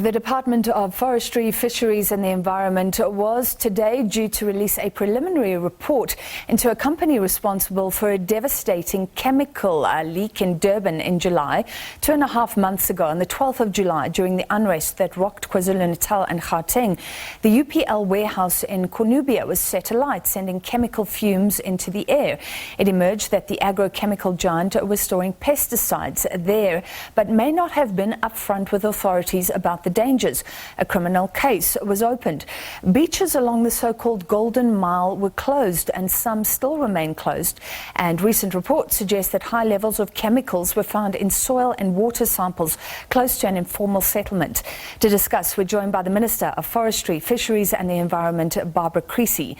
The Department of Forestry, Fisheries and the Environment was today due to release a preliminary report into a company responsible for a devastating chemical leak in Durban in July, 2.5 months ago, on the 12th of July, during the unrest that rocked KwaZulu Natal and Gauteng. The UPL warehouse in Cornubia was set alight, sending chemical fumes into the air. It emerged that the agrochemical giant was storing pesticides there, but may not have been upfront with authorities about the dangers. A criminal case was opened. Beaches along the so-called Golden Mile were closed, and some still remain closed. And recent reports suggest that high levels of chemicals were found in soil and water samples close to an informal settlement. To discuss, we're joined by the Minister of Forestry, Fisheries and the Environment, Barbara Creecy.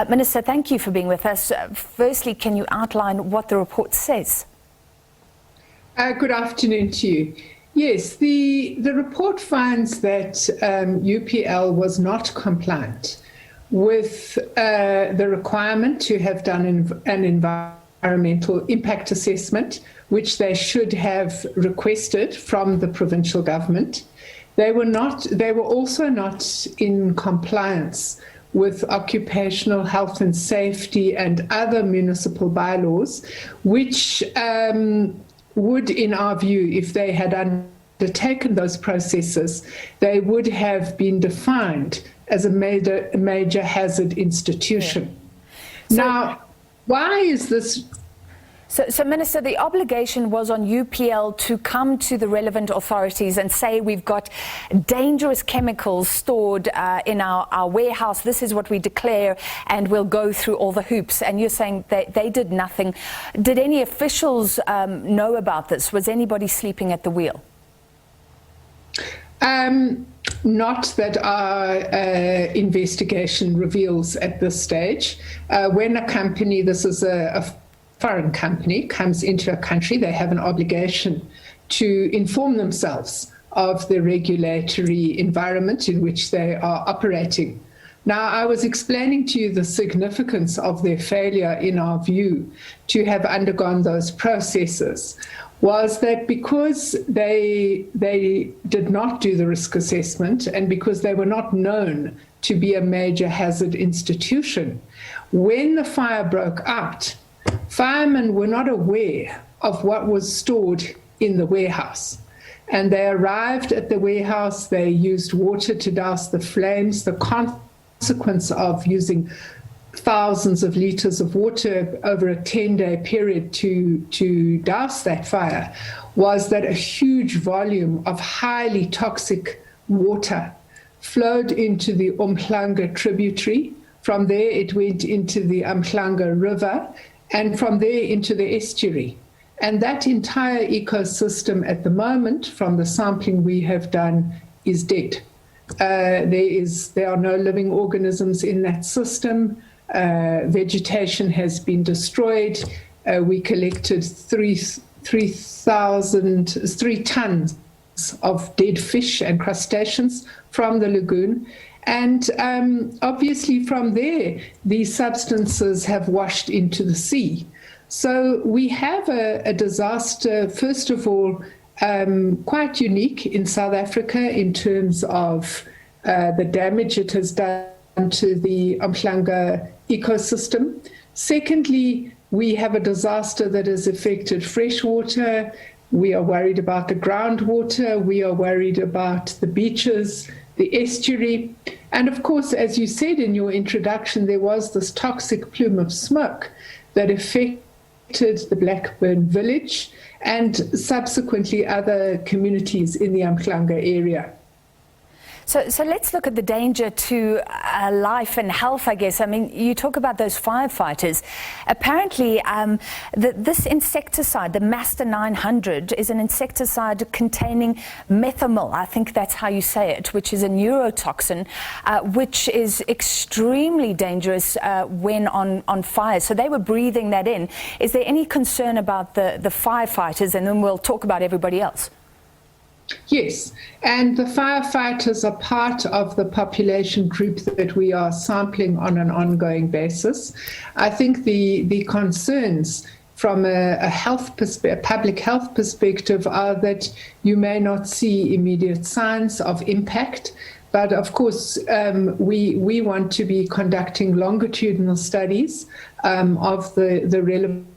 Minister, thank you for being with us. Firstly, can you outline what the report says? Good afternoon to you. Yes, the report finds that UPL was not compliant with the requirement to have done an environmental impact assessment, which they should have requested from the provincial government. They were also not in compliance with occupational health and safety and other municipal bylaws, which would, in our view, if they had undertaken those processes, they would have been defined as a major hazard institution. Yeah. Now, why is this? So, Minister, the obligation was on UPL to come to the relevant authorities and say, we've got dangerous chemicals stored in our warehouse. This is what we declare, and we'll go through all the hoops. And you're saying they did nothing. Did any officials know about this? Was anybody sleeping at the wheel? Not that our investigation reveals at this stage. When a company, this is a foreign company, comes into a country, they have an obligation to inform themselves of the regulatory environment in which they are operating. Now, I was explaining to you the significance of their failure, in our view, to have undergone those processes, was that because they did not do the risk assessment and because they were not known to be a major hazard institution, when the fire broke out, firemen were not aware of what was stored in the warehouse. And they arrived at the warehouse, they used water to douse the flames. The consequence of using thousands of liters of water over a 10-day period to douse that fire was that a huge volume of highly toxic water flowed into the Umhlanga tributary. From there, it went into the Umhlanga River, and from there into the estuary. And that entire ecosystem at the moment, from the sampling we have done, is dead. There are no living organisms in that system. Vegetation has been destroyed. We collected 3 tons of dead fish and crustaceans from the lagoon. And obviously from there, these substances have washed into the sea. So we have a disaster, first of all, quite unique in South Africa in terms of the damage it has done to the Umhlanga ecosystem. Secondly, we have a disaster that has affected freshwater. We are worried about the groundwater. We are worried about the beaches, the estuary. And of course, as you said in your introduction, there was this toxic plume of smoke that affected the Blackburn village and subsequently other communities in the Umhlanga area. So let's look at the danger to life and health, I guess. I mean, you talk about those firefighters. Apparently, this insecticide, the Master 900, is an insecticide containing methamyl. I think that's how you say it, which is a neurotoxin, which is extremely dangerous when on fire. So they were breathing that in. Is there any concern about the firefighters? And then we'll talk about everybody else. Yes, and the firefighters are part of the population group that we are sampling on an ongoing basis. I think the concerns from a public health perspective are that you may not see immediate signs of impact. But of course, we want to be conducting longitudinal studies of the relevant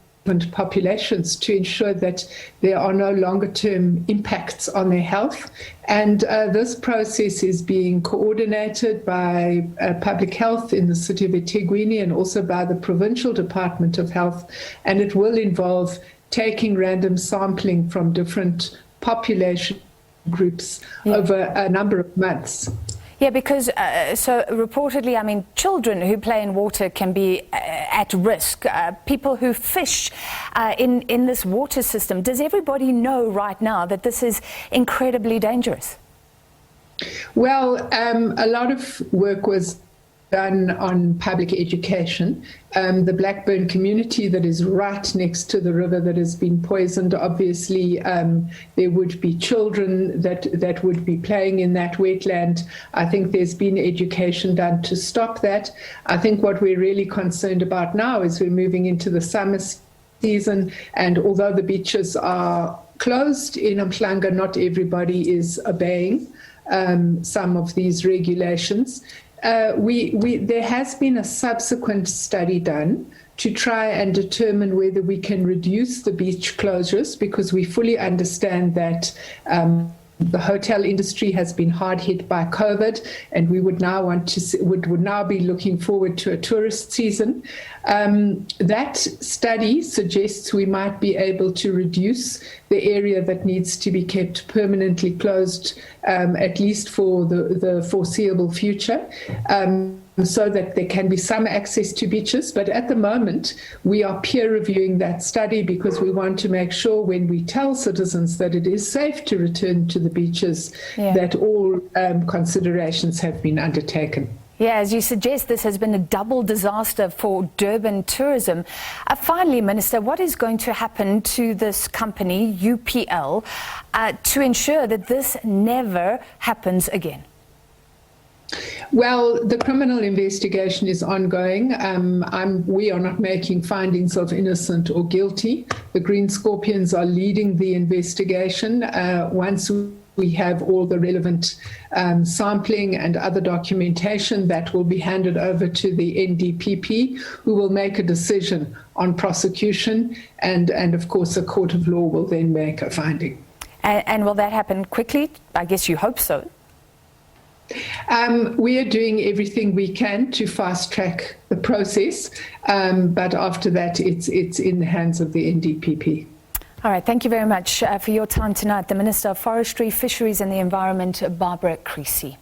populations to ensure that there are no longer term impacts on their health. And this process is being coordinated by public health in the city of eThekwini and also by the provincial Department of Health. And it will involve taking random sampling from different population groups over a number of months. Yeah, because so reportedly, I mean, children who play in water can be at risk. People who fish in this water system. Does everybody know right now that this is incredibly dangerous? Well, a lot of work was done on public education. The Blackburn community that is right next to the river that has been poisoned, obviously there would be children that would be playing in that wetland. I think there's been education done to stop that. I think what we're really concerned about now is we're moving into the summer season, and although the beaches are closed in Umhlanga, not everybody is obeying some of these regulations. There has been a subsequent study done to try and determine whether we can reduce the beach closures, because we fully understand that the hotel industry has been hard hit by COVID, and we would now would now be looking forward to a tourist season. That study suggests we might be able to reduce the area that needs to be kept permanently closed, at least for the foreseeable future. So that there can be some access to beaches. But at the moment, we are peer reviewing that study because we want to make sure when we tell citizens that it is safe to return to the beaches, that all considerations have been undertaken. Yeah, as you suggest, this has been a double disaster for Durban tourism. Finally, Minister, what is going to happen to this company, UPL, to ensure that this never happens again? Well, the criminal investigation is ongoing. We are not making findings of innocent or guilty. The Green Scorpions are leading the investigation. Once we have all the relevant sampling and other documentation, that will be handed over to the NDPP, who will make a decision on prosecution, and of course a court of law will then make a finding. And will that happen quickly? I guess you hope so. We are doing everything we can to fast track the process, but after that it's in the hands of the NDPP. All right, thank you very much for your time tonight. The Minister of Forestry, Fisheries and the Environment, Barbara Creecy.